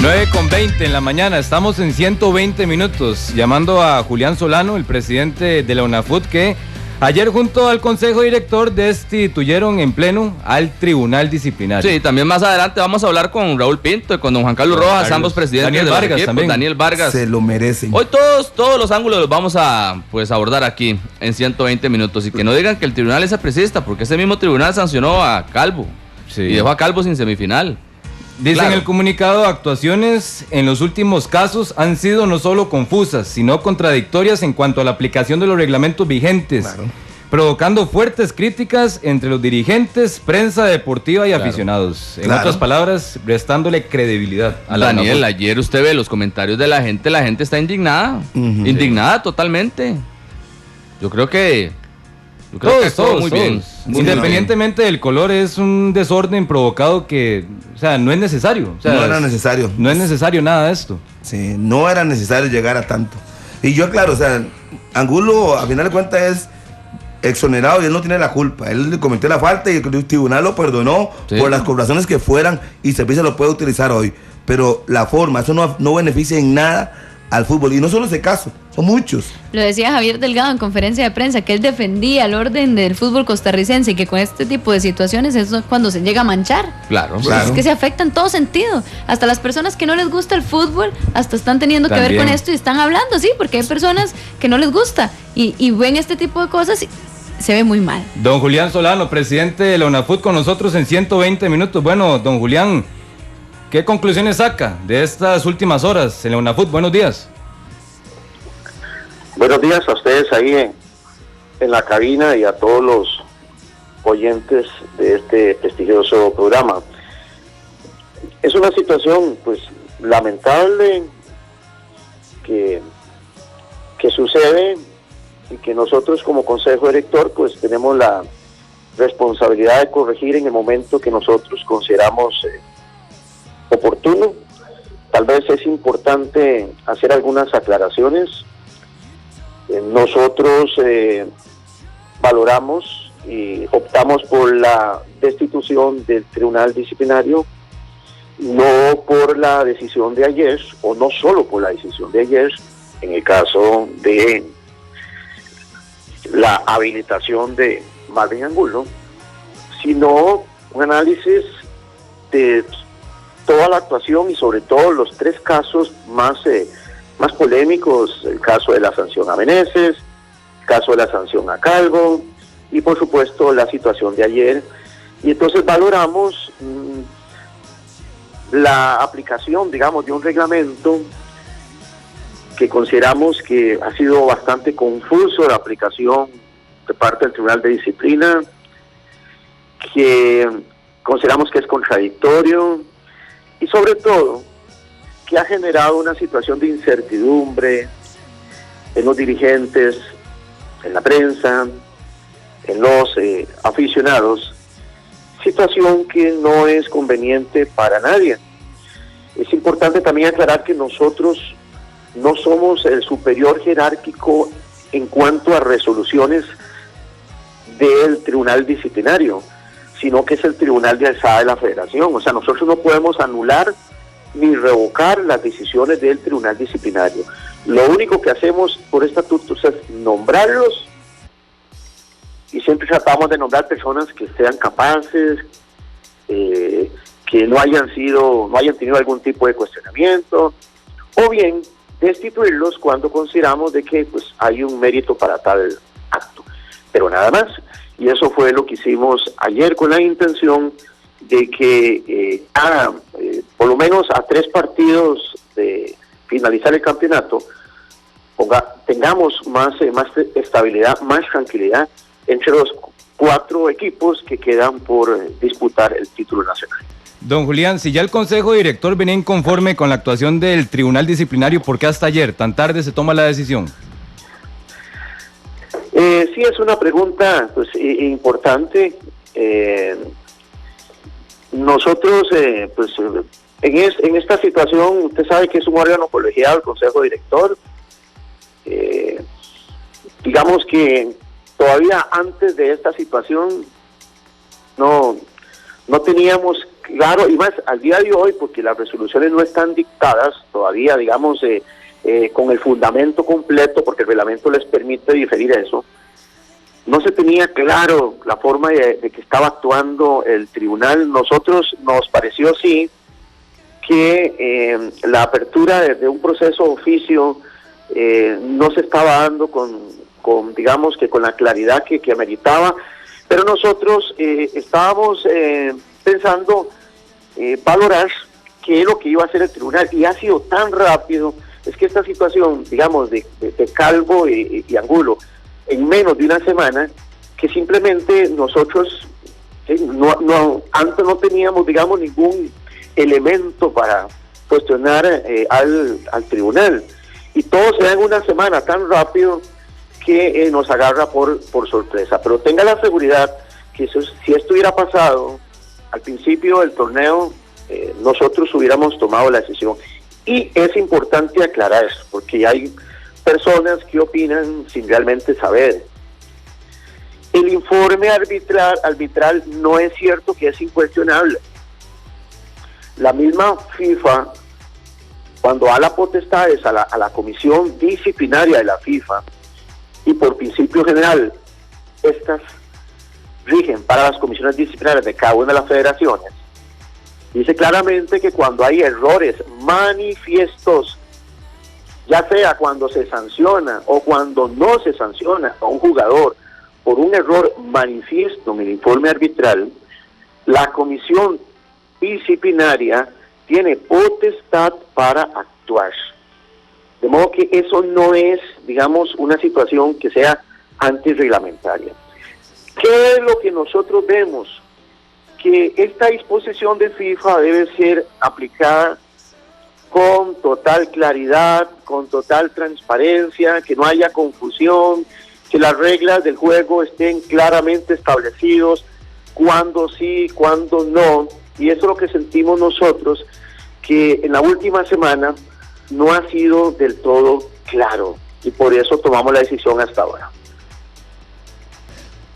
9:20 en la mañana, estamos en 120 minutos, llamando a Julián Solano, el presidente de la UNAFUT, que ayer junto al Consejo Director destituyeron en pleno al Tribunal Disciplinario. Sí, también más adelante vamos a hablar con Raúl Pinto y con don Juan Carlos Rojas, ambos presidentes Daniel de Vargas equipos, también. Daniel Vargas. Se lo merecen. Hoy todos los ángulos los vamos a abordar aquí en 120 minutos y que no digan que el tribunal es apricista, porque ese mismo tribunal sancionó a Calvo y dejó a Calvo sin semifinal. Dice en el comunicado, actuaciones en los últimos casos han sido no solo confusas, sino contradictorias en cuanto a la aplicación de los reglamentos vigentes, provocando fuertes críticas entre los dirigentes, prensa deportiva y aficionados. En otras palabras, restándole credibilidad a la Daniel, UNAFUT. ayer usted ve los comentarios de la gente está indignada, indignada totalmente. Yo creo que Todos, muy bien. Independientemente del color, es un desorden provocado que, o sea, no es necesario. O sea, no era necesario. No es necesario nada de esto. Sí, no era necesario llegar a tanto. Y yo, claro, o sea, Angulo, a final de cuentas, es exonerado y él no tiene la culpa. Él le cometió la falta y el tribunal lo perdonó por las cobraciones que fueran y Servicio lo puede utilizar hoy. Pero la forma, eso no beneficia en nada al fútbol. Y no solo ese caso, son muchos. Lo decía Javier Delgado en conferencia de prensa, que él defendía el orden del fútbol costarricense y que con este tipo de situaciones es cuando se llega a manchar. Claro. Es que se afecta en todo sentido. Hasta las personas que no les gusta el fútbol, hasta están teniendo que ver con esto y están hablando, sí, porque hay personas que no les gusta y ven este tipo de cosas y se ve muy mal. Don Julián Solano, presidente de la UNAFUT, con nosotros en 120 minutos. Bueno, don Julián, ¿qué conclusiones saca de estas últimas horas en la UNAFUT? Buenos días. Buenos días a ustedes ahí en la cabina y a todos los oyentes de este prestigioso programa. Es una situación pues lamentable que sucede y que nosotros como Consejo Director pues tenemos la responsabilidad de corregir en el momento que nosotros consideramos oportuno. Tal vez es importante hacer algunas aclaraciones. Nosotros valoramos y optamos por la destitución del Tribunal Disciplinario, no por la decisión de ayer, o no solo por la decisión de ayer, en el caso de la habilitación de Marvin Angulo, sino un análisis de toda la actuación y sobre todo los tres casos más polémicos, el caso de la sanción a Meneses, el caso de la sanción a Calvo y por supuesto la situación de ayer. Y entonces valoramos la aplicación, digamos, de un reglamento que consideramos que ha sido bastante confuso, la aplicación de parte del Tribunal de Disciplina, que consideramos que es contradictorio y sobre todo que ha generado una situación de incertidumbre en los dirigentes, en la prensa, en los aficionados, situación que no es conveniente para nadie. Es importante también aclarar que nosotros no somos el superior jerárquico en cuanto a resoluciones del Tribunal Disciplinario, sino que es el Tribunal de Alzada de la Federación. O sea, nosotros no podemos anular ni revocar las decisiones del Tribunal Disciplinario. Lo único que hacemos por estatutos es nombrarlos y siempre tratamos de nombrar personas que sean capaces, que no hayan tenido algún tipo de cuestionamiento, o bien destituirlos cuando consideramos de que pues hay un mérito para tal acto, pero nada más. Y eso fue lo que hicimos ayer con la intención de que por lo menos a 3 partidos de finalizar el campeonato tengamos más estabilidad, más tranquilidad entre los 4 equipos que quedan por disputar el título nacional. Don Julián, si ya el Consejo Director venía inconforme con la actuación del Tribunal Disciplinario, ¿por qué hasta ayer, tan tarde, se toma la decisión? Sí, es una pregunta pues importante. Nosotros, pues en esta situación, usted sabe que es un órgano colegiado, el Consejo Director. Digamos que todavía antes de esta situación no teníamos Claro, y más al día de hoy, porque las resoluciones no están dictadas todavía, digamos, con el fundamento completo, porque el reglamento les permite diferir eso, no se tenía claro la forma de que estaba actuando el tribunal. Nosotros nos pareció sí que la apertura de un proceso de oficio no se estaba dando con digamos que con la claridad que ameritaba, pero nosotros estábamos pensando valorar qué es lo que iba a hacer el tribunal, y ha sido tan rápido. Es que esta situación, digamos, de Calvo y Angulo, en menos de una semana, que simplemente nosotros antes no teníamos, digamos, ningún elemento para cuestionar al tribunal, y todo se da en una semana tan rápido que nos agarra por sorpresa. Pero tenga la seguridad que si esto hubiera pasado al principio del torneo, nosotros hubiéramos tomado la decisión. Y es importante aclarar eso, porque hay personas que opinan sin realmente saber. El informe arbitral no es cierto que es incuestionable. La misma FIFA, cuando da las potestades a la comisión disciplinaria de la FIFA, y por principio general, estas rigen para las comisiones disciplinarias de cada una de las federaciones, dice claramente que cuando hay errores manifiestos, ya sea cuando se sanciona o cuando no se sanciona a un jugador por un error manifiesto en el informe arbitral, la comisión disciplinaria tiene potestad para actuar. De modo que eso no es, digamos, una situación que sea antirreglamentaria. ¿Qué es lo que nosotros vemos? Que esta disposición de FIFA debe ser aplicada con total claridad, con total transparencia, que no haya confusión, que las reglas del juego estén claramente establecidos, cuándo sí, cuándo no, y eso es lo que sentimos nosotros, que en la última semana no ha sido del todo claro, y por eso tomamos la decisión hasta ahora.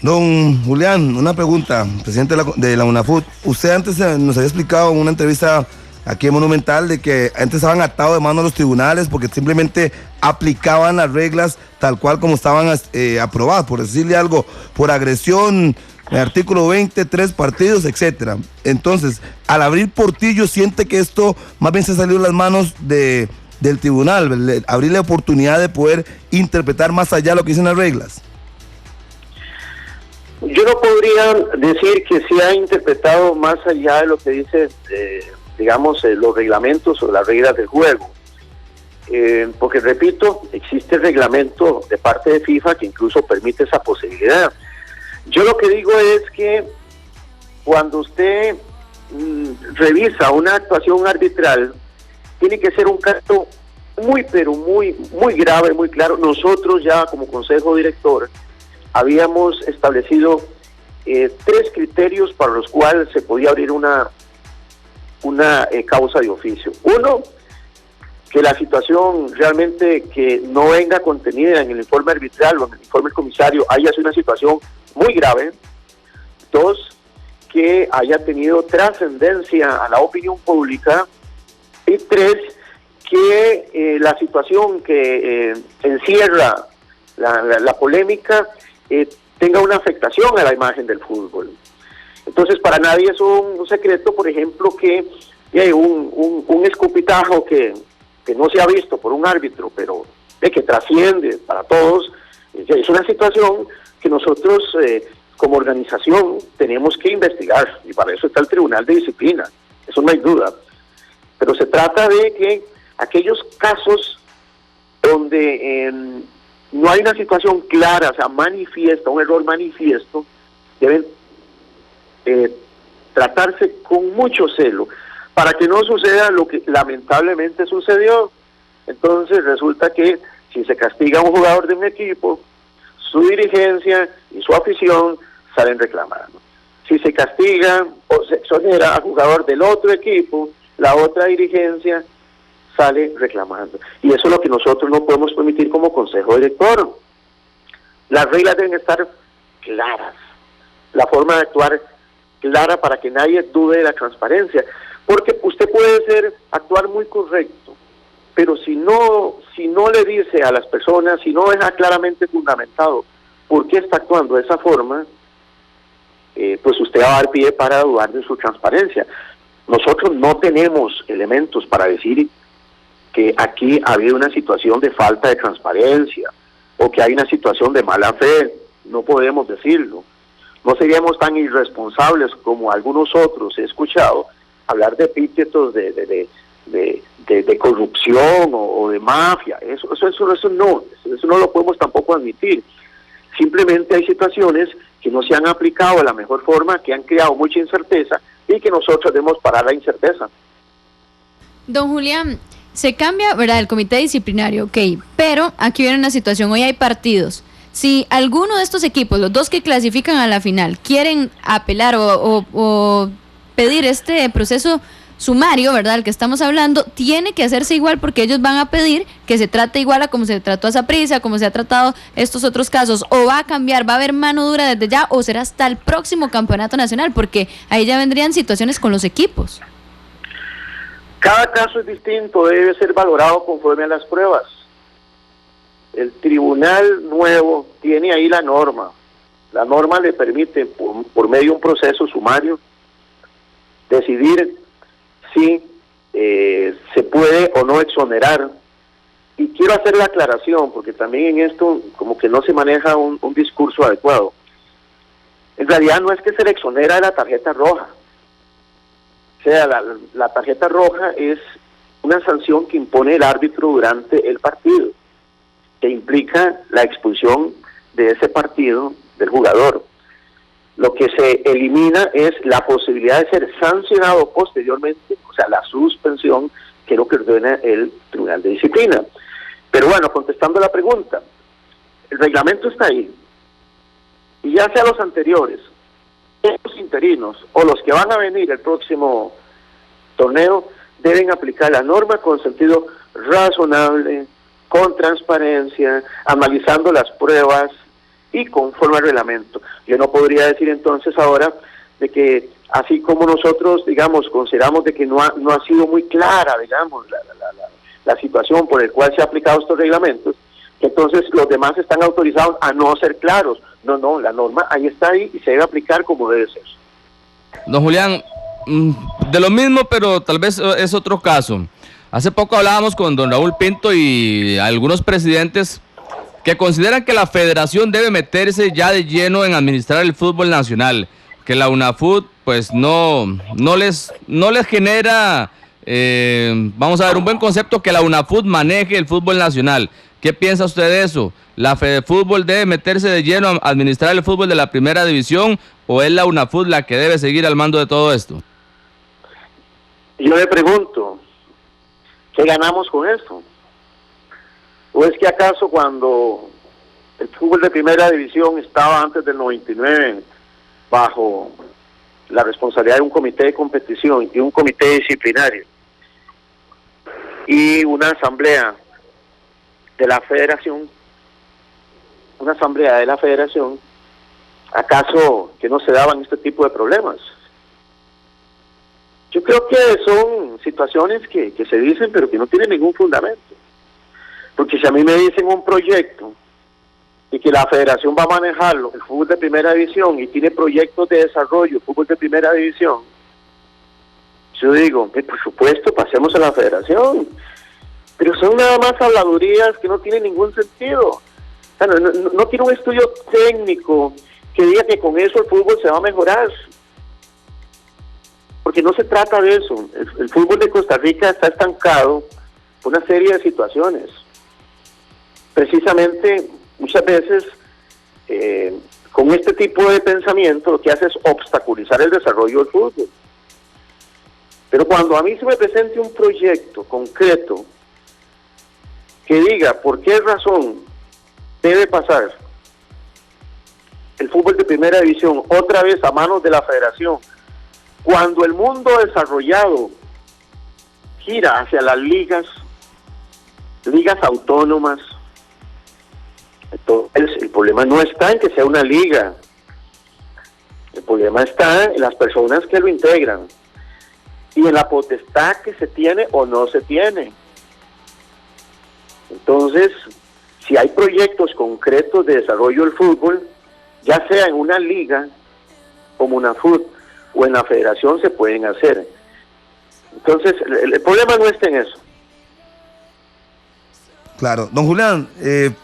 Don Julián, una pregunta, presidente de la UNAFUT. Usted antes nos había explicado en una entrevista aquí en Monumental de que antes estaban atados de mano a los tribunales porque simplemente aplicaban las reglas tal cual como estaban aprobadas, por decirle algo, por agresión, el artículo 20, 3 partidos, etcétera. Entonces, al abrir Portillo, ¿siente que esto más bien se salió de las manos del tribunal, abrir la oportunidad de poder interpretar más allá lo que dicen las reglas? Yo no podría decir que se ha interpretado más allá de lo que dice, digamos, los reglamentos o las reglas del juego. Porque, repito, existe el reglamento de parte de FIFA que incluso permite esa posibilidad. Yo lo que digo es que cuando usted revisa una actuación arbitral, tiene que ser un caso pero muy grave, muy claro. Nosotros ya como consejo director habíamos establecido 3 criterios para los cuales se podía abrir una causa de oficio. Uno, que la situación realmente que no venga contenida en el informe arbitral o en el informe del comisario haya sido una situación muy grave. 2, que haya tenido trascendencia a la opinión pública. Y 3, que la situación que encierra la polémica tenga una afectación a la imagen del fútbol. Entonces, para nadie es un secreto, por ejemplo, que un escupitajo que no se ha visto por un árbitro, pero que trasciende para todos, es una situación que nosotros como organización tenemos que investigar, y para eso está el Tribunal de Disciplina, eso no hay duda. Pero se trata de que aquellos casos donde no hay una situación clara, o sea, manifiesta, un error manifiesto, deben tratarse con mucho celo, para que no suceda lo que lamentablemente sucedió. Entonces resulta que si se castiga a un jugador de un equipo, su dirigencia y su afición salen reclamando. Si se castiga o se exonera a jugador del otro equipo, la otra dirigencia sale reclamando. Y eso es lo que nosotros no podemos permitir como consejo director. Las reglas deben estar claras, la forma de actuar clara para que nadie dude de la transparencia, porque usted puede actuar muy correcto, pero si no le dice a las personas, si no deja claramente fundamentado por qué está actuando de esa forma, pues usted va a dar pie para dudar de su transparencia. Nosotros no tenemos elementos para decir que aquí ha habido una situación de falta de transparencia o que hay una situación de mala fe, no podemos decirlo. No seríamos tan irresponsables como algunos otros he escuchado hablar de epítetos de corrupción o de mafia. Eso no lo podemos tampoco admitir. Simplemente hay situaciones que no se han aplicado de la mejor forma, que han creado mucha incerteza y que nosotros debemos parar la incerteza. Don Julián, se cambia, ¿verdad?, el comité disciplinario, ok, pero aquí viene una situación, hoy hay partidos. Si alguno de estos equipos, los dos que clasifican a la final, quieren apelar o pedir este proceso sumario, ¿verdad?, el que estamos hablando, tiene que hacerse igual porque ellos van a pedir que se trate igual a como se trató a Saprissa, como se ha tratado estos otros casos, o va a cambiar, va a haber mano dura desde ya, o será hasta el próximo campeonato nacional, porque ahí ya vendrían situaciones con los equipos. Cada caso es distinto, debe ser valorado conforme a las pruebas. El tribunal nuevo tiene ahí la norma. La norma le permite, por medio de un proceso sumario, decidir si se puede o no exonerar. Y quiero hacer la aclaración, porque también en esto como que no se maneja un discurso adecuado. En realidad no es que se le exonera de la tarjeta roja. O sea, la tarjeta roja es una sanción que impone el árbitro durante el partido, que implica la expulsión de ese partido del jugador. Lo que se elimina es la posibilidad de ser sancionado posteriormente, o sea, la suspensión, que es lo que ordena el Tribunal de Disciplina. Pero bueno, contestando la pregunta, el reglamento está ahí, y ya sea los anteriores, los interinos o los que van a venir el próximo torneo, deben aplicar la norma con sentido razonable, con transparencia, analizando las pruebas y conforme al reglamento. Yo no podría decir entonces ahora de que así como nosotros, digamos, consideramos de que no ha sido muy clara, digamos, la situación por la cual se han aplicado estos reglamentos, que entonces los demás están autorizados a no ser claros. No, la norma ahí está ahí y se debe aplicar como debe ser. Don Julián, de lo mismo, pero tal vez es otro caso. Hace poco hablábamos con don Raúl Pinto y algunos presidentes que consideran que la federación debe meterse ya de lleno en administrar el fútbol nacional, que la UNAFUT pues no les genera, vamos a ver, un buen concepto que la UNAFUT maneje el fútbol nacional. ¿Qué piensa usted de eso? ¿La FedeFútbol debe meterse de lleno a administrar el fútbol de la primera división o es la UNAFUT la que debe seguir al mando de todo esto? Yo le pregunto, ¿qué ganamos con esto? ¿O es que acaso cuando el fútbol de primera división estaba antes del 99 bajo la responsabilidad de un comité de competición y un comité disciplinario y una asamblea de la federación, acaso que no se daban este tipo de problemas? Yo creo que son situaciones que se dicen pero que no tienen ningún fundamento. Porque si a mí me dicen un proyecto y que la federación va a manejarlo, el fútbol de primera división, y tiene proyectos de desarrollo, fútbol de primera división, yo digo, por supuesto, pasemos a la federación. Pero son nada más habladurías que no tienen ningún sentido. O sea, no tiene un estudio técnico que diga que con eso el fútbol se va a mejorar. Porque no se trata de eso. El fútbol de Costa Rica está estancado por una serie de situaciones. Precisamente, muchas veces, con este tipo de pensamiento, lo que hace es obstaculizar el desarrollo del fútbol. Pero cuando a mí se me presente un proyecto concreto que diga por qué razón debe pasar el fútbol de primera división otra vez a manos de la federación, cuando el mundo desarrollado gira hacia las ligas autónomas, entonces el problema no está en que sea una liga, El problema está en las personas que lo integran y en la potestad que se tiene o no se tiene. Entonces, si hay proyectos concretos de desarrollo del fútbol, ya sea en una liga como UNAFUT o en la federación, se pueden hacer. Entonces, el problema no está en eso. Claro. Don Julián,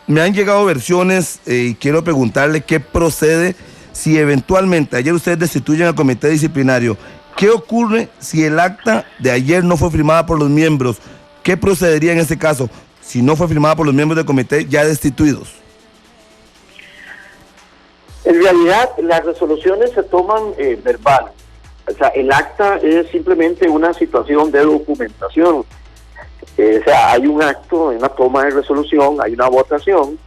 me han llegado versiones y quiero preguntarle qué procede si eventualmente ayer ustedes destituyen al comité disciplinario. ¿Qué ocurre si el acta de ayer no fue firmada por los miembros? ¿Qué procedería en ese caso si no fue firmada por los miembros del comité ya destituidos? En realidad, las resoluciones se toman verbal. O sea, el acta es simplemente una situación de documentación. O sea, hay un acto, una toma de resolución, hay una votación,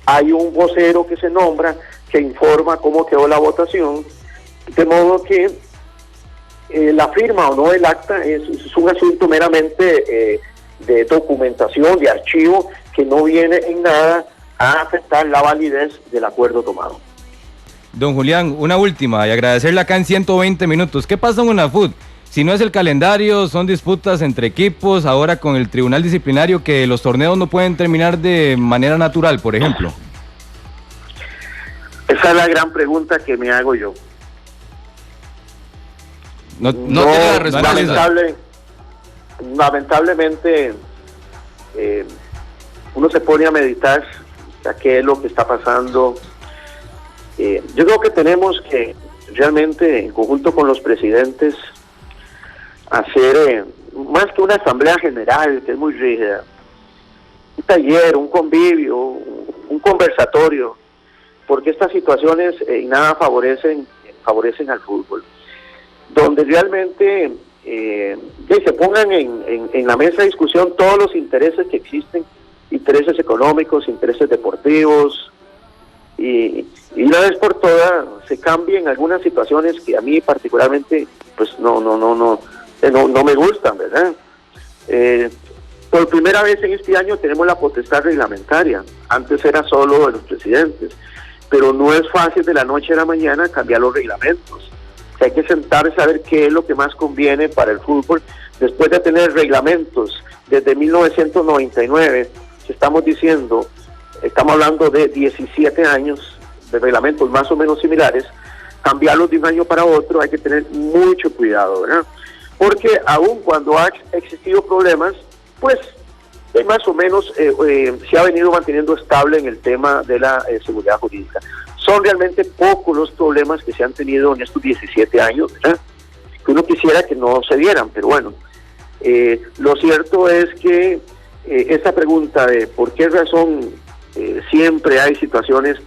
hay un vocero que se nombra, que informa cómo quedó la votación, de modo que la firma o no del acta es un asunto meramente de documentación, de archivo, que no viene en nada a afectar la validez del acuerdo tomado. Don Julián, una última, y agradecerle acá en 120 minutos. ¿Qué pasa en UNAFUT? Si no es el calendario, son disputas entre equipos, ahora con el tribunal disciplinario, que los torneos no pueden terminar de manera natural, por ejemplo. Esa es la gran pregunta que me hago yo. No tiene la respuesta. Lamentablemente, uno se pone a meditar a qué es lo que está pasando. Yo creo que tenemos que realmente, en conjunto con los presidentes, hacer más que una asamblea general, que es muy rígida, un taller, un convivio, un conversatorio, porque estas situaciones en nada favorecen al fútbol, donde realmente se pongan en la mesa de discusión todos los intereses que existen, intereses económicos, intereses deportivos, y una vez por todas se cambien algunas situaciones que a mí particularmente pues no me gustan, ¿verdad? Por primera vez en este año tenemos la potestad reglamentaria. Antes era solo de los presidentes, pero no es fácil de la noche a la mañana cambiar los reglamentos. O sea, hay que sentarse a ver qué es lo que más conviene para el fútbol. Después de tener reglamentos desde 1999, estamos hablando de 17 años de reglamentos más o menos similares, cambiarlos de un año para otro hay que tener mucho cuidado, ¿verdad? Porque aun cuando ha existido problemas, pues más o menos se ha venido manteniendo estable en el tema de la seguridad jurídica. Son realmente pocos los problemas que se han tenido en estos 17 años, ¿verdad? Que uno quisiera que no se dieran, pero bueno, lo cierto es que esa pregunta de por qué razón siempre hay situaciones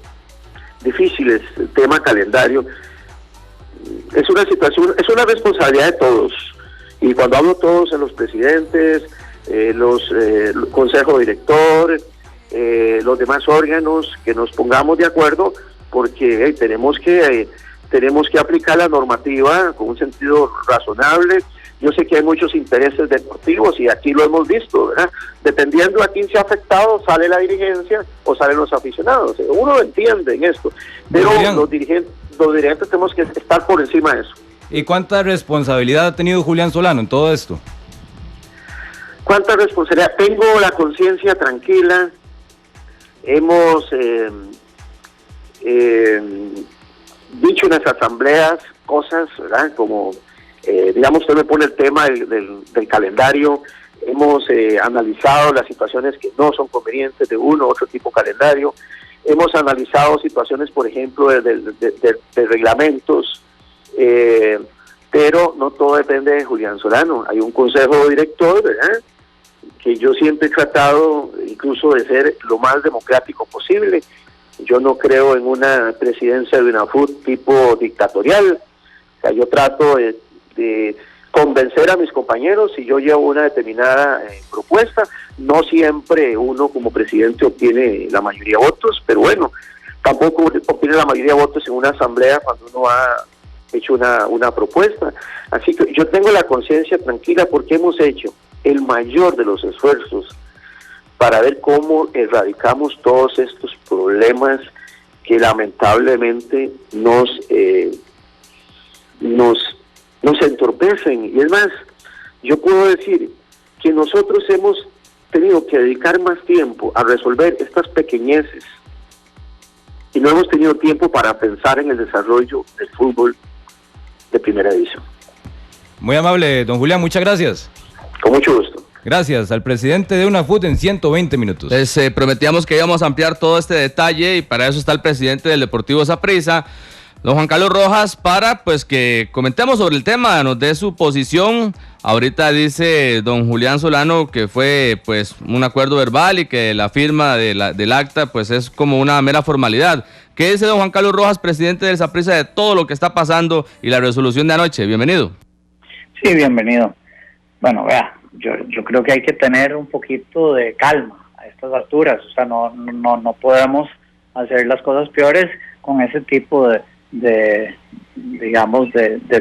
difíciles, el tema calendario, es una situación, es una responsabilidad de todos. Y cuando hablo todos, en los presidentes, los consejo director, los demás órganos, que nos pongamos de acuerdo, porque tenemos que aplicar la normativa con un sentido razonable. Yo sé que hay muchos intereses deportivos y aquí lo hemos visto, ¿verdad? Dependiendo a quién se ha afectado, sale la dirigencia o salen los aficionados. Uno lo entiende en esto, pero los dirigentes tenemos que estar por encima de eso. ¿Y cuánta responsabilidad ha tenido Julián Solano en todo esto? ¿Cuánta responsabilidad? Tengo la conciencia tranquila. Hemos dicho en las asambleas cosas, ¿verdad? Como, digamos, usted me pone el tema del calendario. Hemos analizado las situaciones que no son convenientes de uno u otro tipo de calendario. Hemos analizado situaciones, por ejemplo, de reglamentos, pero no todo depende de Julián Solano. Hay un consejo director, ¿verdad?, que yo siempre he tratado incluso de ser lo más democrático posible. Yo no creo en una presidencia de UNAFUT tipo dictatorial. O sea, yo trato de convencer a mis compañeros si yo llevo una determinada propuesta. No siempre uno como presidente obtiene la mayoría de votos, pero bueno, tampoco obtiene la mayoría de votos en una asamblea cuando uno ha hecho una propuesta. Así que yo tengo la conciencia tranquila porque hemos hecho el mayor de los esfuerzos para ver cómo erradicamos todos estos problemas que lamentablemente nos nos entorpecen. Y es más, yo puedo decir que nosotros hemos tenido que dedicar más tiempo a resolver estas pequeñeces y no hemos tenido tiempo para pensar en el desarrollo del fútbol de primera división. Muy amable, don Julián, muchas gracias. Con mucho gusto. Gracias al presidente de UNAFUT en 120 minutos. Les prometíamos que íbamos a ampliar todo este detalle y para eso está el presidente del Deportivo Saprissa, don Juan Carlos Rojas, para pues que comentemos sobre el tema, nos dé su posición. Ahorita dice don Julián Solano que fue pues un acuerdo verbal y que la firma del acta pues es como una mera formalidad. ¿Qué dice don Juan Carlos Rojas, presidente del Saprissa, de todo lo que está pasando y la resolución de anoche? Bienvenido. Sí, bienvenido. Bueno, vea, yo creo que hay que tener un poquito de calma a estas alturas. O sea, no podemos hacer las cosas peores con ese tipo de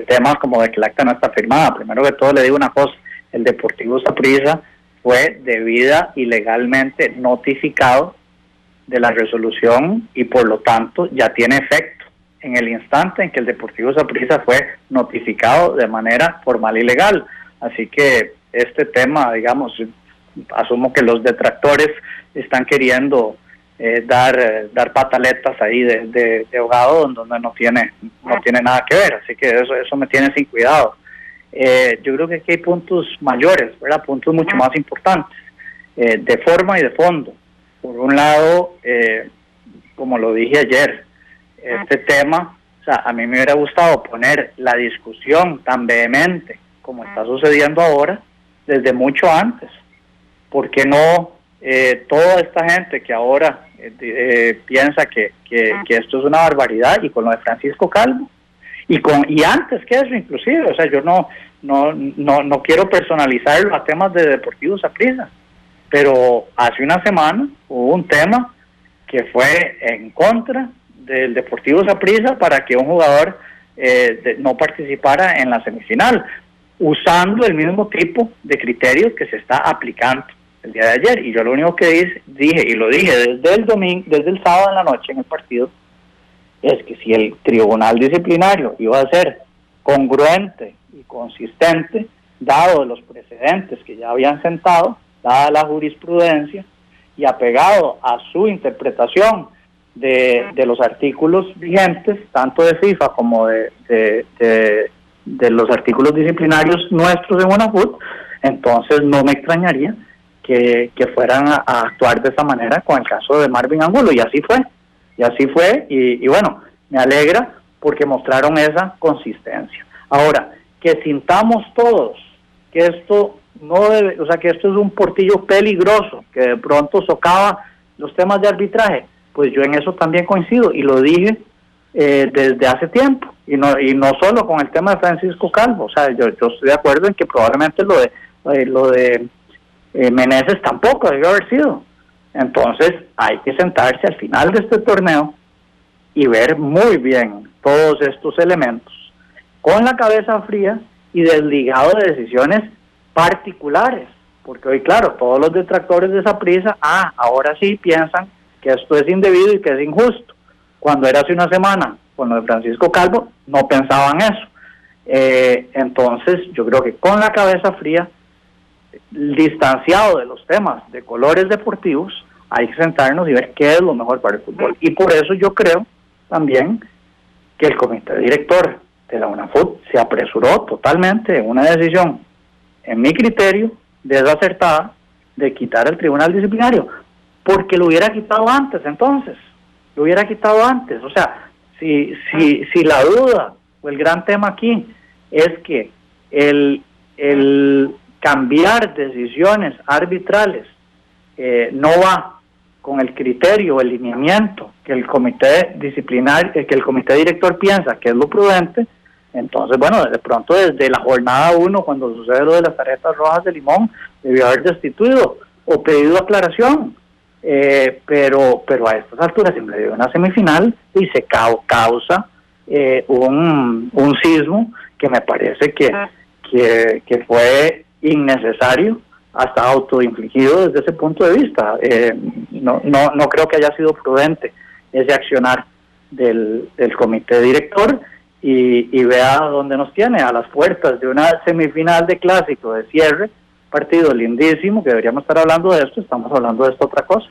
temas como de que el acta no está firmada. Primero que todo le digo una cosa, el Deportivo Saprissa fue debida y legalmente notificado de la resolución y por lo tanto ya tiene efecto en el instante en que el Deportivo Saprissa fue notificado de manera formal y legal. Así que este tema, digamos, asumo que los detractores están queriendo dar pataletas ahí de ahogado donde no tiene nada que ver, así que eso me tiene sin cuidado. Yo creo que aquí hay puntos mayores, ¿verdad? Puntos mucho más importantes, de forma y de fondo. Por un lado, como lo dije ayer, este tema, o sea, a mí me hubiera gustado poner la discusión tan vehemente como está sucediendo ahora desde mucho antes. ¿Por qué no toda esta gente que ahora piensa que esto es una barbaridad, y con lo de Francisco Calvo y antes que eso inclusive, o sea, yo no quiero personalizarlo a temas de Deportivo Saprissa, pero hace una semana hubo un tema que fue en contra del Deportivo Saprissa para que un jugador no participara en la semifinal, usando el mismo tipo de criterios que se está aplicando el día de ayer. Y yo lo único que dije, y lo dije desde el sábado en la noche en el partido, es que si el tribunal disciplinario iba a ser congruente y consistente, dado los precedentes que ya habían sentado, dada la jurisprudencia y apegado a su interpretación de los artículos vigentes, tanto de FIFA como de los artículos disciplinarios nuestros en UNAFUT, entonces no me extrañaría que fueran a actuar de esa manera con el caso de Marvin Angulo, y así fue, y bueno, me alegra porque mostraron esa consistencia. Ahora, que sintamos todos que esto no debe, o sea, que esto es un portillo peligroso, que de pronto socava los temas de arbitraje, pues yo en eso también coincido, y lo dije desde hace tiempo, y no solo con el tema de Francisco Calvo. O sea, yo estoy de acuerdo en que probablemente lo de Meneses tampoco debió haber sido. Entonces hay que sentarse al final de este torneo y ver muy bien todos estos elementos con la cabeza fría y desligado de decisiones particulares, porque hoy, claro, todos los detractores de Saprissa ahora sí piensan que esto es indebido y que es injusto, cuando era hace una semana con lo de Francisco Calvo no pensaban eso. Entonces yo creo que con la cabeza fría, distanciado de los temas de colores deportivos, hay que sentarnos y ver qué es lo mejor para el fútbol. Y por eso yo creo también que el comité director de la UNAFUT se apresuró totalmente en una decisión, en mi criterio, desacertada, de quitar el tribunal disciplinario, porque lo hubiera quitado antes. Entonces lo hubiera quitado antes. O sea, si la duda o el gran tema aquí es que el cambiar decisiones arbitrales no va con el criterio o el lineamiento que el comité disciplinario, que el comité director piensa que es lo prudente, entonces, bueno, de pronto desde la jornada 1, cuando sucede lo de las tarjetas rojas de Limón, debió haber destituido o pedido aclaración, pero a estas alturas, en medio de una semifinal, y se causa un sismo que me parece que fue innecesario, hasta autoinfligido desde ese punto de vista. No creo que haya sido prudente ese accionar del comité director, y vea dónde nos tiene, a las puertas de una semifinal de clásico de cierre, partido lindísimo, que deberíamos estar hablando de esto, estamos hablando de esta otra cosa.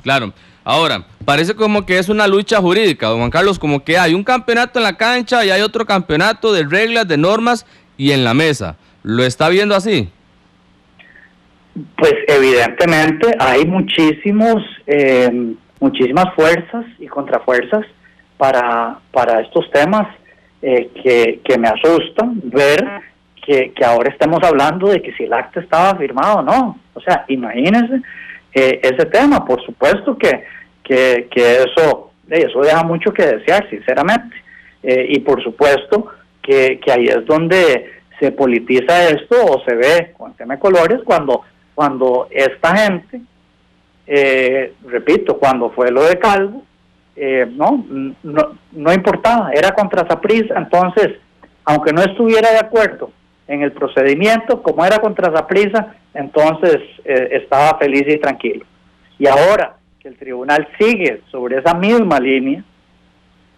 Claro. Ahora, parece como que es una lucha jurídica, don Juan Carlos, como que hay un campeonato en la cancha y hay otro campeonato de reglas, de normas y en la mesa. ¿Lo está viendo así? Pues evidentemente hay muchísimas fuerzas y contrafuerzas para estos temas que me asustan ver que ahora estemos hablando de que si el acta estaba firmado o no. O sea, imagínense ese tema. Por supuesto que eso deja mucho que desear, sinceramente. Y por supuesto que ahí es donde se politiza esto o se ve con el tema de colores cuando esta gente, repito, cuando fue lo de Calvo, no importaba, era contra Saprissa. Entonces, aunque no estuviera de acuerdo en el procedimiento, como era contra Saprissa, entonces estaba feliz y tranquilo. Y ahora que el tribunal sigue sobre esa misma línea,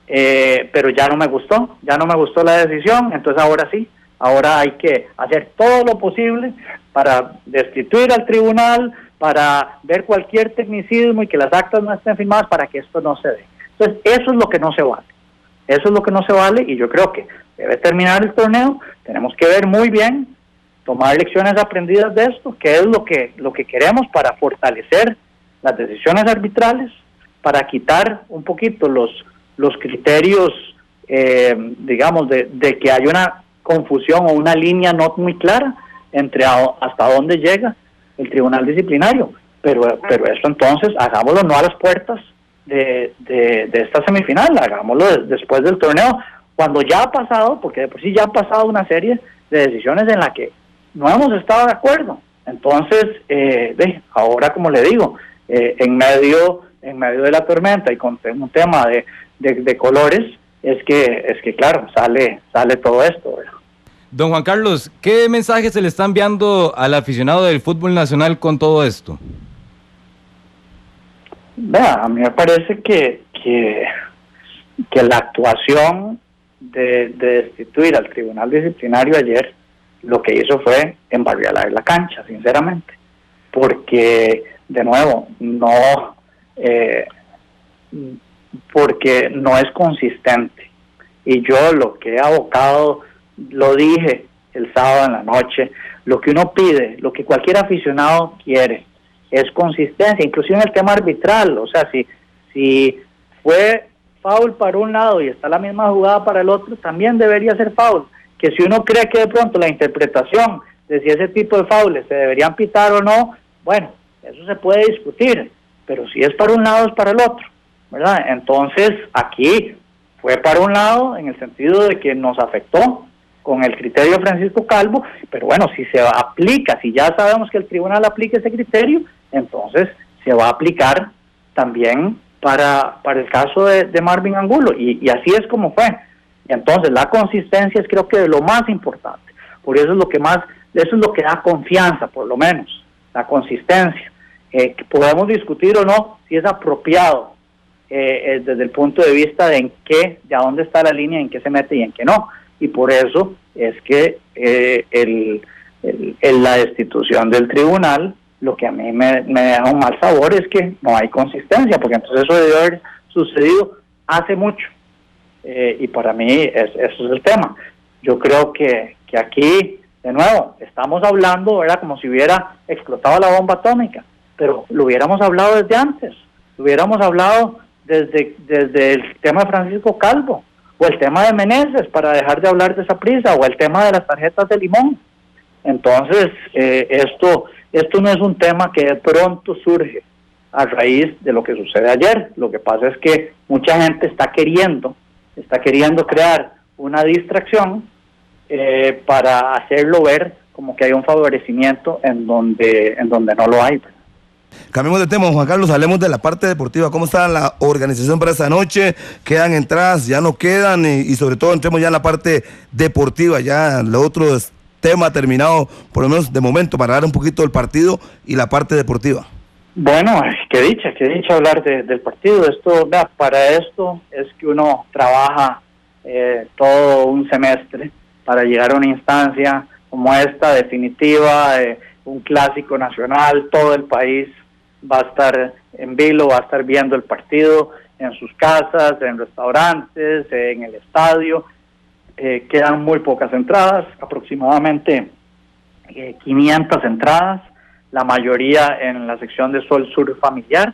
pero ya no me gustó la decisión, entonces ahora sí, ahora hay que hacer todo lo posible para destituir al tribunal, para ver cualquier tecnicismo y que las actas no estén firmadas para que esto no se dé. Entonces, eso es lo que no se vale. Eso es lo que no se vale y yo creo que debe terminar el torneo. Tenemos que ver muy bien, tomar lecciones aprendidas de esto, que es lo que queremos para fortalecer las decisiones arbitrales, para quitar un poquito los criterios, digamos, de que hay una confusión o una línea no muy clara entre hasta dónde llega el tribunal disciplinario. Pero eso entonces hagámoslo no a las puertas de esta semifinal, hagámoslo después del torneo, cuando ya ha pasado, porque de por sí ya ha pasado una serie de decisiones en la que no hemos estado de acuerdo. Entonces, ahora, como le digo, en medio de la tormenta y con un tema de colores, es que claro, sale todo esto, ¿verdad? Don Juan Carlos, ¿qué mensaje se le está enviando al aficionado del fútbol nacional con todo esto? Vea, a mí me parece que la actuación de destituir al tribunal disciplinario ayer lo que hizo fue embarrialar la cancha, sinceramente, porque de nuevo porque no es consistente. Y yo lo que he abocado, lo dije el sábado en la noche, lo que uno pide, lo que cualquier aficionado quiere, es consistencia, inclusive en el tema arbitral. O sea, si fue foul para un lado y está la misma jugada para el otro, también debería ser foul. Que si uno cree que de pronto la interpretación de si ese tipo de fouls se deberían pitar o no, bueno, eso se puede discutir, pero si es para un lado es para el otro, ¿verdad? Entonces aquí fue para un lado en el sentido de que nos afectó con el criterio de Francisco Calvo, pero bueno, si se aplica, si ya sabemos que el tribunal aplica ese criterio, entonces se va a aplicar también para el caso de Marvin Angulo, y así es como fue. Y entonces la consistencia es, creo que, de lo más importante. Por eso es lo que da confianza, por lo menos, la consistencia. Que podemos discutir o no si es apropiado desde el punto de vista de a dónde está la línea, en qué se mete y en qué no. Y por eso es que la destitución del tribunal, lo que a mí me deja un mal sabor es que no hay consistencia, porque entonces eso debió haber sucedido hace mucho. Y para mí eso es el tema. Yo creo que aquí, de nuevo, estamos hablando, ¿verdad?, como si hubiera explotado la bomba atómica, pero lo hubiéramos hablado desde antes, lo hubiéramos hablado desde el tema de Francisco Calvo, o el tema de Meneses, para dejar de hablar de Saprissa, o el tema de las tarjetas de limón. Entonces, esto no es un tema que de pronto surge a raíz de lo que sucede ayer. Lo que pasa es que mucha gente está queriendo crear una distracción para hacerlo ver como que hay un favorecimiento en donde no lo hay. Cambiemos de tema, Juan Carlos, hablemos de la parte deportiva. ¿Cómo está la organización para esta noche? ¿Quedan entradas? ¿Ya no quedan? Y sobre todo entremos ya en la parte deportiva, ya lo otro es tema terminado, por lo menos de momento, para dar un poquito del partido y la parte deportiva. Bueno, qué dicha hablar del partido. Para esto es que uno trabaja todo un semestre para llegar a una instancia como esta definitiva, un clásico nacional. Todo el país va a estar en vilo, va a estar viendo el partido en sus casas, en restaurantes, en el estadio. Quedan muy pocas entradas, aproximadamente 500 entradas, la mayoría en la sección de Sol Sur familiar.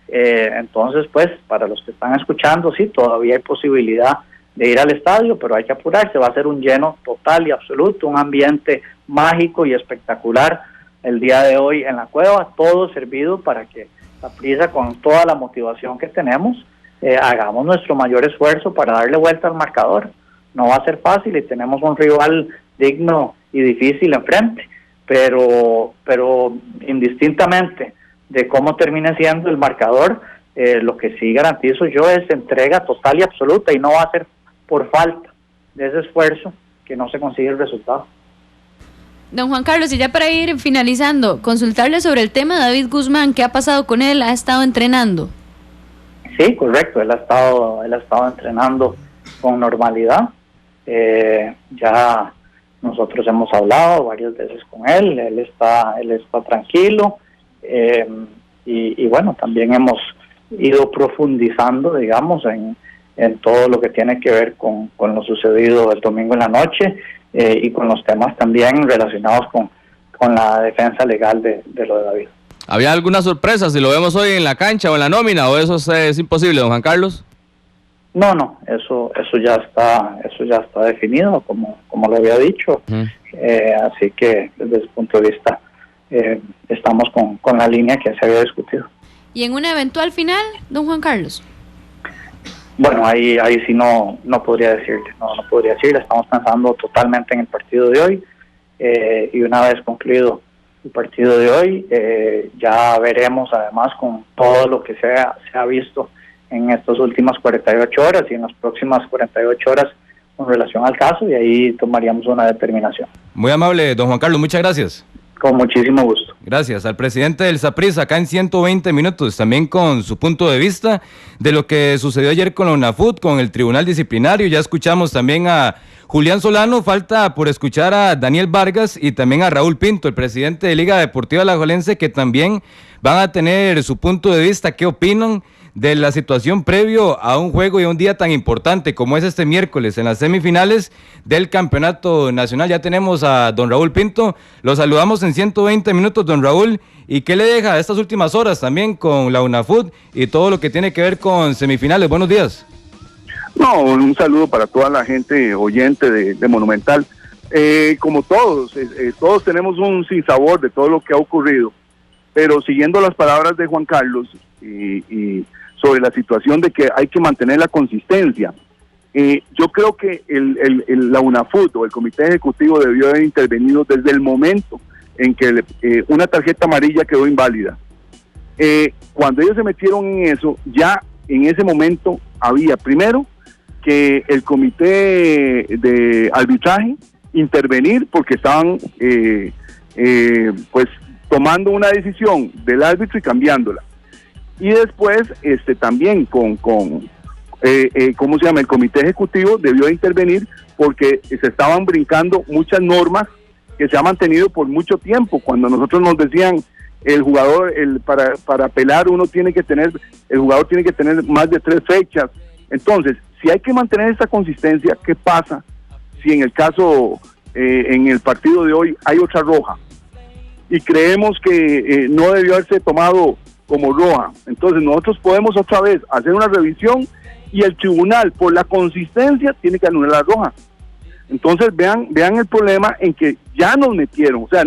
Entonces, pues, para los que están escuchando, sí, todavía hay posibilidad de ir al estadio, pero hay que apurarse. Va a ser un lleno total y absoluto, un ambiente mágico y espectacular el día de hoy en la Cueva, todo servido para que Saprissa, con toda la motivación que tenemos, hagamos nuestro mayor esfuerzo para darle vuelta al marcador. No va a ser fácil y tenemos un rival digno y difícil enfrente, pero indistintamente de cómo termine siendo el marcador, lo que sí garantizo yo es entrega total y absoluta, y no va a ser por falta de ese esfuerzo que no se consigue el resultado. Don Juan Carlos, y ya para ir finalizando, consultarle sobre el tema de David Guzmán. ¿Qué ha pasado con él? ¿Ha estado entrenando? Sí, correcto, él ha estado entrenando con normalidad. Ya nosotros hemos hablado varias veces con él está tranquilo, y bueno, también hemos ido profundizando, digamos, en todo lo que tiene que ver con lo sucedido el domingo en la noche, y con los temas también relacionados con la defensa legal de lo de David. ¿Había alguna sorpresa si lo vemos hoy en la cancha o en la nómina, o eso es imposible, don Juan Carlos? No, eso ya está definido, como lo había dicho. Así que desde ese punto de vista estamos con la línea que se había discutido. ¿Y en una eventual final, don Juan Carlos? Bueno, ahí sí no podría decirle, no podría decirle. Estamos pensando totalmente en el partido de hoy, y una vez concluido el partido de hoy, ya veremos, además, con todo lo que se ha visto en estas últimas 48 horas y en las próximas 48 horas con relación al caso, y ahí tomaríamos una determinación. Muy amable, don Juan Carlos, muchas gracias. Con muchísimo gusto. Gracias al presidente del Saprissa, acá en 120 minutos, también con su punto de vista de lo que sucedió ayer con la UNAFUT, con el Tribunal Disciplinario. Ya escuchamos también a Julián Solano, falta por escuchar a Daniel Vargas y también a Raúl Pinto, el presidente de Liga Deportiva Alajuelense, que también van a tener su punto de vista, qué opinan de la situación previo a un juego y a un día tan importante como es este miércoles en las semifinales del Campeonato Nacional. Ya tenemos a don Raúl Pinto, lo saludamos en 120 minutos, don Raúl. ¿Y qué le deja estas últimas horas también con la UNAFUT y todo lo que tiene que ver con semifinales? Buenos días. No, un saludo para toda la gente oyente de Monumental. Como todos, todos tenemos un sinsabor de todo lo que ha ocurrido, pero siguiendo las palabras de Juan Carlos y sobre la situación de que hay que mantener la consistencia, yo creo que la UNAFUT o el Comité Ejecutivo debió haber intervenido desde el momento en que una tarjeta amarilla quedó inválida. Cuando ellos se metieron en eso, ya en ese momento había primero que el comité de arbitraje intervenir, porque estaban pues tomando una decisión del árbitro y cambiándola. Y después también ¿cómo se llama? El comité ejecutivo debió intervenir porque se estaban brincando muchas normas que se han mantenido por mucho tiempo. Cuando nosotros nos decían el jugador, para apelar el jugador tiene que tener más de 3 fechas. Entonces, si hay que mantener esta consistencia, ¿qué pasa si en el caso, en el partido de hoy hay otra roja? Y creemos que no debió haberse tomado como roja. Entonces nosotros podemos otra vez hacer una revisión y el tribunal, por la consistencia, tiene que anular la roja. Entonces vean el problema en que ya nos metieron, o sea,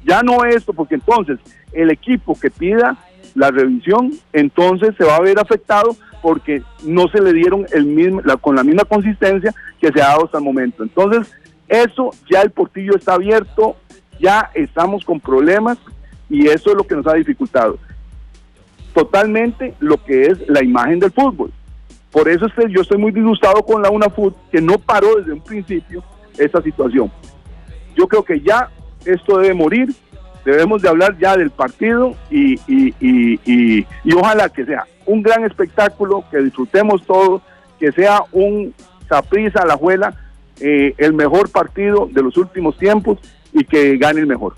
ya no esto, porque entonces el equipo que pida la revisión, entonces se va a ver afectado porque no se le dieron con la misma consistencia que se ha dado hasta el momento. Entonces, eso ya el portillo está abierto, ya estamos con problemas y eso es lo que nos ha dificultado totalmente lo que es la imagen del fútbol. Por eso yo estoy muy disgustado con la UNAFUT, que no paró desde un principio esta situación. Yo creo que ya esto debe morir, debemos de hablar ya del partido y ojalá que sea un gran espectáculo, que disfrutemos todos, que sea un Saprissa, Alajuela, el mejor partido de los últimos tiempos y que gane el mejor.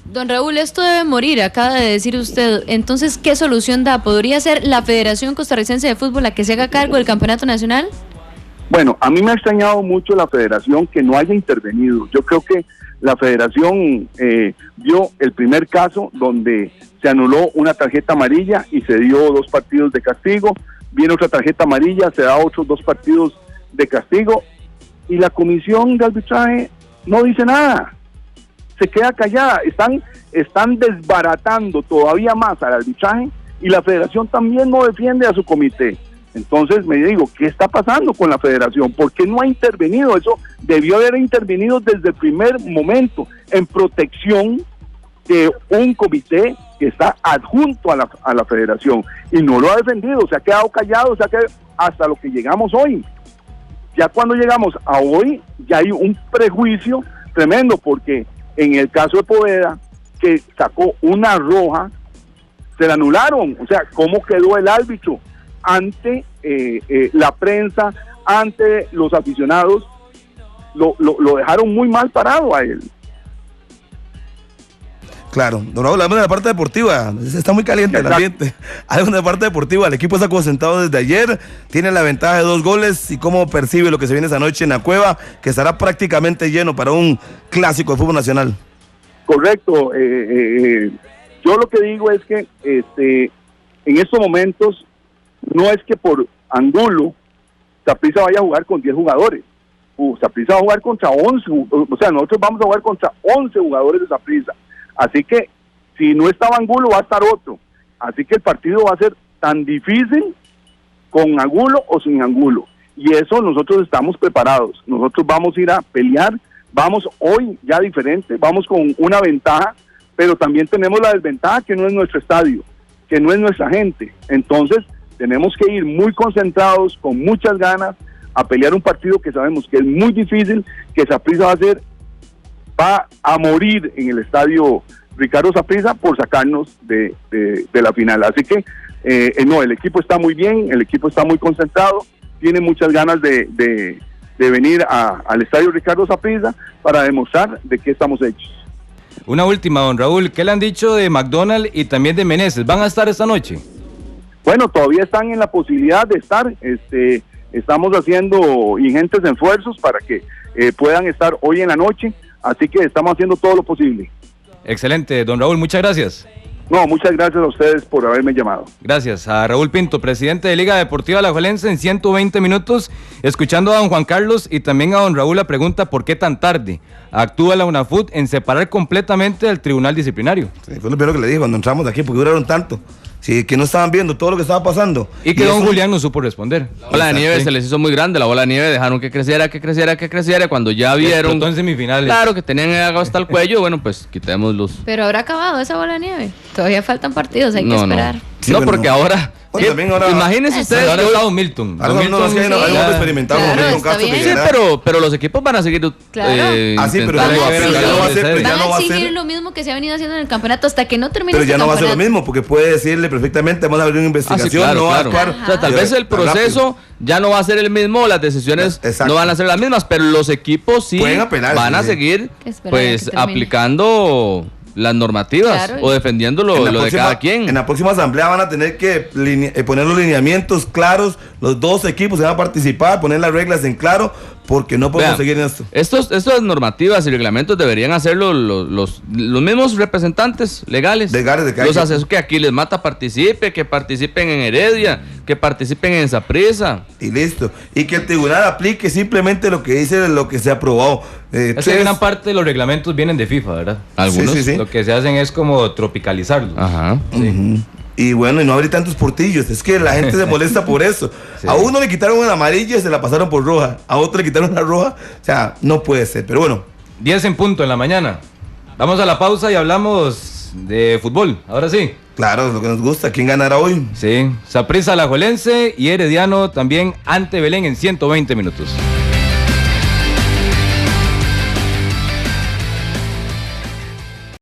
Don Raúl, esto debe morir, acaba de decir usted. Entonces, ¿qué solución da? ¿Podría ser la Federación Costarricense de Fútbol la que se haga cargo del campeonato nacional? Bueno, a mí me ha extrañado mucho la federación que no haya intervenido. Yo creo que la federación vio el primer caso donde se anuló una tarjeta amarilla y se dio 2 partidos de castigo. Viene otra tarjeta amarilla, se da otros 2 partidos de castigo. Y la comisión de arbitraje no dice nada. Se queda callada. Están desbaratando todavía más al arbitraje y la federación también no defiende a su comité. Entonces me digo, ¿qué está pasando con la federación? ¿Por qué no ha intervenido? Eso debió haber intervenido desde el primer momento en protección de un comité que está adjunto a la federación y no lo ha defendido, se ha quedado callado, hasta lo que llegamos hoy. Ya cuando llegamos a hoy, ya hay un prejuicio tremendo, porque en el caso de Poveda, que sacó una roja, se la anularon. O sea, ¿cómo quedó el árbitro ante la prensa, ante los aficionados? Lo dejaron muy mal parado a él. Claro, don Raúl, hablamos de la parte deportiva, está muy caliente el ambiente. Hablamos de la parte deportiva, el equipo está concentrado desde ayer, tiene la ventaja de 2 goles, y cómo percibe lo que se viene esta noche en la Cueva, que estará prácticamente lleno para un clásico de fútbol nacional. Correcto, yo lo que digo es que en estos momentos no es que por Angulo Saprissa vaya a jugar con 10 jugadores, Saprissa va a jugar contra 11, o sea, nosotros vamos a jugar contra 11 jugadores de Saprissa. Así que si no estaba Angulo, va a estar otro. Así que el partido va a ser tan difícil con Angulo o sin Angulo. Y eso nosotros estamos preparados. Nosotros vamos a ir a pelear. Vamos hoy ya diferente, vamos con una ventaja, pero también tenemos la desventaja que no es nuestro estadio, que no es nuestra gente. Entonces tenemos que ir muy concentrados, con muchas ganas, a pelear un partido que sabemos que es muy difícil, que Saprissa va a morir en el estadio Ricardo Saprissa por sacarnos de la final. Así que no, el equipo está muy bien, el equipo está muy concentrado, tiene muchas ganas de venir al estadio Ricardo Saprissa para demostrar de qué estamos hechos. Una última, don Raúl, ¿qué le han dicho de McDonald y también de Meneses? ¿Van a estar esta noche? Bueno, todavía están en la posibilidad de estar. Estamos haciendo ingentes esfuerzos para que puedan estar hoy en la noche. Así que estamos haciendo todo lo posible. Excelente, don Raúl, muchas gracias. No, muchas gracias a ustedes por haberme llamado. Gracias a Raúl Pinto, presidente de Liga Deportiva Alajuelense, en 120 minutos, escuchando a don Juan Carlos y también a don Raúl la pregunta ¿por qué tan tarde? Actúa la UNAFUT en separar completamente al tribunal disciplinario. Sí, fue lo primero que le dije cuando entramos de aquí, porque duraron tanto. Sí, que no estaban viendo todo lo que estaba pasando. Y que don Julián no supo responder. La bola de nieve se les hizo muy grande, la bola de nieve dejaron que creciera, cuando ya vieron... Entonces semifinales. Claro, que tenían agua hasta el cuello, bueno, pues quitémoslos. Pero habrá acabado esa bola de nieve. Todavía faltan partidos, hay que esperar. Sí, no, porque ahora... Bueno, también ahora imagínense ustedes. Ahora está don Milton. Ahora no es que hay algo experimentado con Milton Castro. Sí, pero los equipos van a seguir. Claro. Pero ya no va a ser. Van a exigir lo mismo que se ha venido haciendo en el campeonato hasta que no termine. Pero ya no va a ser lo mismo, porque puede decirle perfectamente, vamos a abrir una investigación, claro, no va a claro. actuar. O sea, tal vez el proceso ya no va a ser el mismo, las decisiones no van a ser las mismas, pero los equipos sí apelar, van a seguir pues aplicando las normativas, claro, o defendiendo lo de cada quien. En la próxima asamblea van a tener que poner los lineamientos claros, los 2 equipos que van a participar, poner las reglas en claro, porque no podemos seguir en esto. Estas normativas y reglamentos deberían hacerlo los mismos representantes legales. De los asesores que aquí les mata que participen en Heredia, que participen en Saprissa. Y listo. Y que el tribunal aplique simplemente lo que dice, lo que se aprobó. Es que gran parte de los reglamentos vienen de FIFA, ¿verdad? Algunos. Sí. Lo que se hacen es como tropicalizarlos. Ajá. Sí. Y bueno, y no abrir tantos portillos, es que la gente se molesta por eso. Sí. A uno le quitaron una amarilla y se la pasaron por roja, a otro le quitaron una roja, o sea, no puede ser, pero bueno. 10 en punto en la mañana. Vamos a la pausa y hablamos de fútbol, ahora sí. Claro, lo que nos gusta, ¿quién ganará hoy? Sí, Saprissa Alajuelense y Herediano también ante Belén en 120 minutos.